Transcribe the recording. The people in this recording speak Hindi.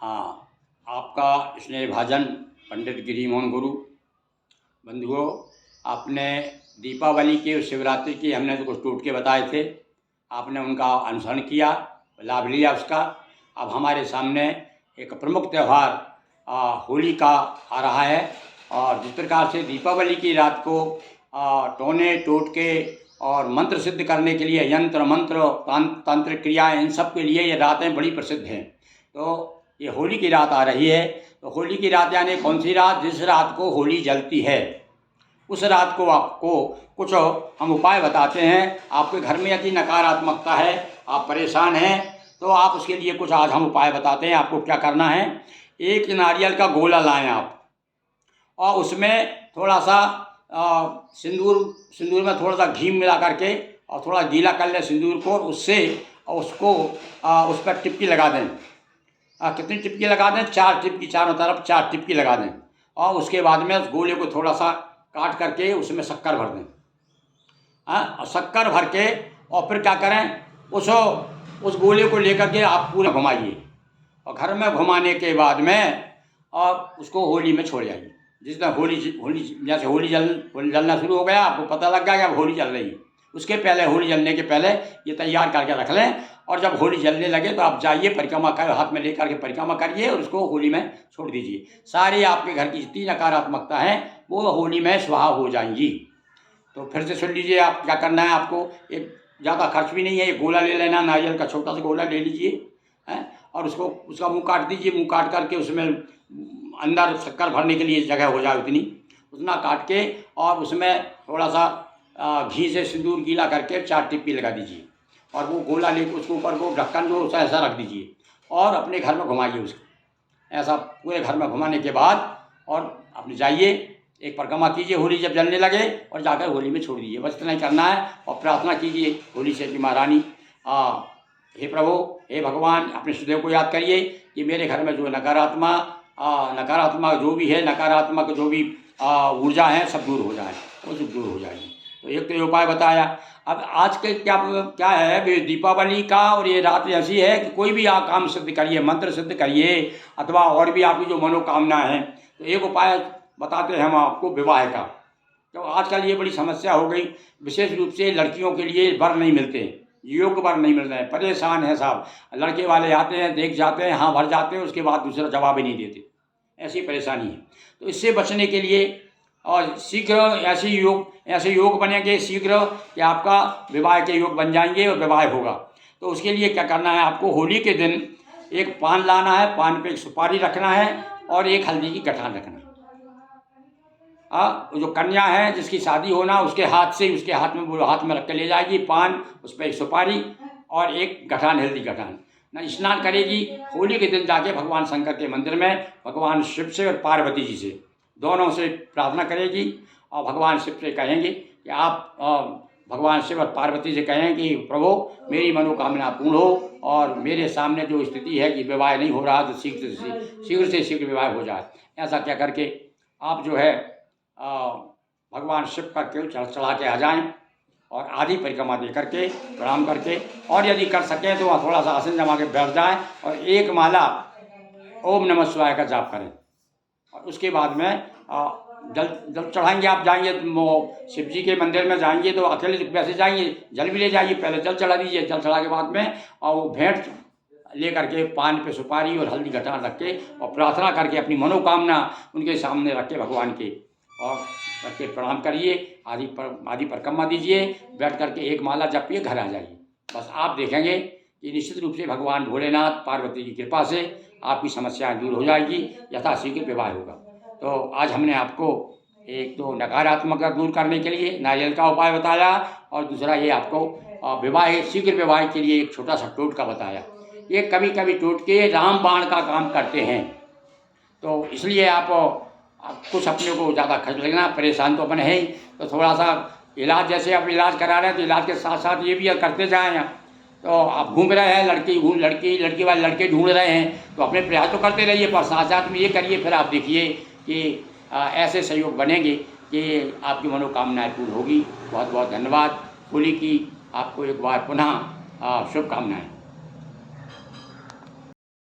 हाँ, आपका स्नेहभाजन पंडित गिरिमोहन गुरु। बंधुओं, आपने दीपावली की और शिवरात्रि की हमने जो कुछ टोटके बताए थे, आपने उनका अनुसरण किया, लाभ लिया उसका। अब हमारे सामने एक प्रमुख त्यौहार होली का आ रहा है। और जिस प्रकार से दीपावली की रात को टोने टोटके और मंत्र सिद्ध करने के लिए यंत्र मंत्र तंत्र क्रियाएँ इन सब के लिए ये रातें बड़ी प्रसिद्ध हैं। तो ये होली की रात आ रही है, तो होली की रात यानी कौन सी रात? जिस रात को होली जलती है उस रात को आपको कुछ हम उपाय बताते हैं। आपके घर में यदि नकारात्मकता है, आप परेशान हैं, तो आप उसके लिए कुछ आज हम उपाय बताते हैं। आपको क्या करना है, एक नारियल का गोला लाएं आप, और उसमें थोड़ा सा सिंदूर में थोड़ा सा घी मिला करके और थोड़ा गीला कर लें सिंदूर को, उससे उसको उस पर टिपकी लगा दें। कितनी टिपकी लगा दें? 4 टिपकी, चारों तरफ 4 टिपकी लगा दें। और उसके बाद में उस गोले को थोड़ा सा काट करके उसमें शक्कर भर दें। और शक्कर भर के और फिर क्या करें, उस गोले को लेकर के आप पूरा घुमाइए, और घर में घुमाने के बाद में और उसको होली में छोड़ जाइए। जिस दिन होली जैसे होली जलना शुरू हो गया, आपको पता लग गया कि अब होली जल रही है, उसके पहले, होली जलने के पहले ये तैयार करके रख लें। और जब होली जलने लगे तो आप जाइए, परिक्रमा कर, हाथ में लेकर के परिक्रमा करिए और उसको होली में छोड़ दीजिए। सारी आपके घर की जितनी नकारात्मकता है वो होली में स्वाहा हो जाएंगी। तो फिर से सुन लीजिए, आप क्या करना है। आपको एक ज़्यादा खर्च भी नहीं है, एक गोला ले लेना, नारियल का छोटा सा गोला ले लीजिए हैं, और उसका मुँह काट दीजिए। मुँह काट करके उसमें अंदर शक्कर भरने के लिए जगह हो जाए उतना काट के, और उसमें थोड़ा सा घी से सिंदूर गीला करके 4 टिप्पी लगा दीजिए, और वो गोला लेकर उसके ऊपर वो ढक्कन जो ऐसा रख दीजिए और अपने घर में घुमाइए उसको। ऐसा पूरे घर में घुमाने के बाद और अपने जाइए, एक परिक्रमा कीजिए होली जब जलने लगे, और जाकर होली में छोड़ दीजिए। बस इतना ही करना है, और प्रार्थना कीजिए होली से कि महारानी, हे प्रभु, हे भगवान, अपने सुदेव को याद करिए कि मेरे घर में जो नकारात्मक जो भी है, नकारात्मक जो भी ऊर्जा है, सब दूर हो जाए, वो सब दूर हो जाएगी। तो एक तो ये उपाय बताया। अब आज के क्या है, दीपावली का और ये रात ऐसी है कि कोई भी आप काम सिद्ध करिए, मंत्र सिद्ध करिए, अथवा और भी आपकी जो मनोकामना है, तो एक उपाय बताते हैं हम आपको विवाह का। तो आजकल ये बड़ी समस्या हो गई, विशेष रूप से लड़कियों के लिए वर नहीं मिलते, योग्य वर नहीं मिल रहे हैं, परेशान है साहब। लड़के वाले आते हैं, देख जाते हैं, हाँ भर जाते हैं, उसके बाद दूसरा जवाब ही नहीं देते। ऐसी परेशानी है। तो इससे बचने के लिए और शीघ्र ऐसे योग बनेंगे शीघ्र कि आपका विवाह के योग बन जाएंगे और विवाह होगा। तो उसके लिए क्या करना है, आपको होली के दिन एक पान लाना है, पान पे एक सुपारी रखना है और एक हल्दी की गठान रखना है। जो कन्या है जिसकी शादी होना, उसके हाथ में रख के ले जाएगी पान, उस पर एक सुपारी और एक गठान, हल्दी गठान ना। स्नान करेगी होली के दिन, जाके भगवान शंकर के मंदिर में भगवान शिव से और पार्वती जी से दोनों से प्रार्थना करेगी, और भगवान शिव से कहेंगे कि आप भगवान शिव और पार्वती से कहें कि प्रभु, मेरी मनोकामना पूर्ण हो, और मेरे सामने जो स्थिति है कि विवाह नहीं हो रहा, तो शीघ्र से शीघ्र विवाह हो जाए। ऐसा क्या करके आप जो है भगवान शिव का केवल चढ़ा के आ जाएं, और आधी परिक्रमा दे करके प्रणाम करके, और यदि कर सकें तो वहाँ थोड़ा सा आसन जमा के बैठ जाएं और एक माला ओम नमः शिवाय का जाप करें। और उसके बाद में जल चढ़ाएंगे, आप जाएंगे शिव जी के मंदिर में जाएंगे तो अकेले वैसे जाएंगे, जल भी ले जाइए, पहले जल चढ़ा दीजिए। जल चढ़ा के बाद में और वो भेंट ले करके पान पे सुपारी और हल्दी गठान रख के और प्रार्थना करके अपनी मनोकामना उनके सामने रख के भगवान के और रख के प्रणाम करिए, आदि परिक्रमा दीजिए, बैठ करके एक माला जपिए, घर आ जाइए। बस आप देखेंगे कि निश्चित रूप से भगवान भोलेनाथ पार्वती की कृपा से आपकी समस्याएं दूर हो जाएगी, यथाशीघ्र विवाह होगा। तो आज हमने आपको एक तो नकारात्मकता दूर करने के लिए नारियल का उपाय बताया, और दूसरा ये आपको शीघ्र विवाह के लिए एक छोटा सा टोटका बताया। ये कभी कभी टोटके रामबाण का काम करते हैं, तो इसलिए आप कुछ अपने को ज़्यादा खर्च लगना, परेशान तो अपन है ही, तो थोड़ा सा इलाज, जैसे आप इलाज करा रहे हैं तो इलाज के साथ साथ ये भी करते जाएं। तो आप घूम रहे हैं, लड़की वाले लड़के ढूंढ रहे हैं, तो अपने प्रयास तो करते रहिए, पर साथ साथ में ये करिए, फिर आप देखिए कि ऐसे सहयोग बनेंगे कि आपकी मनोकामनाएं पूर्ण होगी। बहुत बहुत धन्यवाद। होली की आपको एक बार पुनः शुभकामनाएं।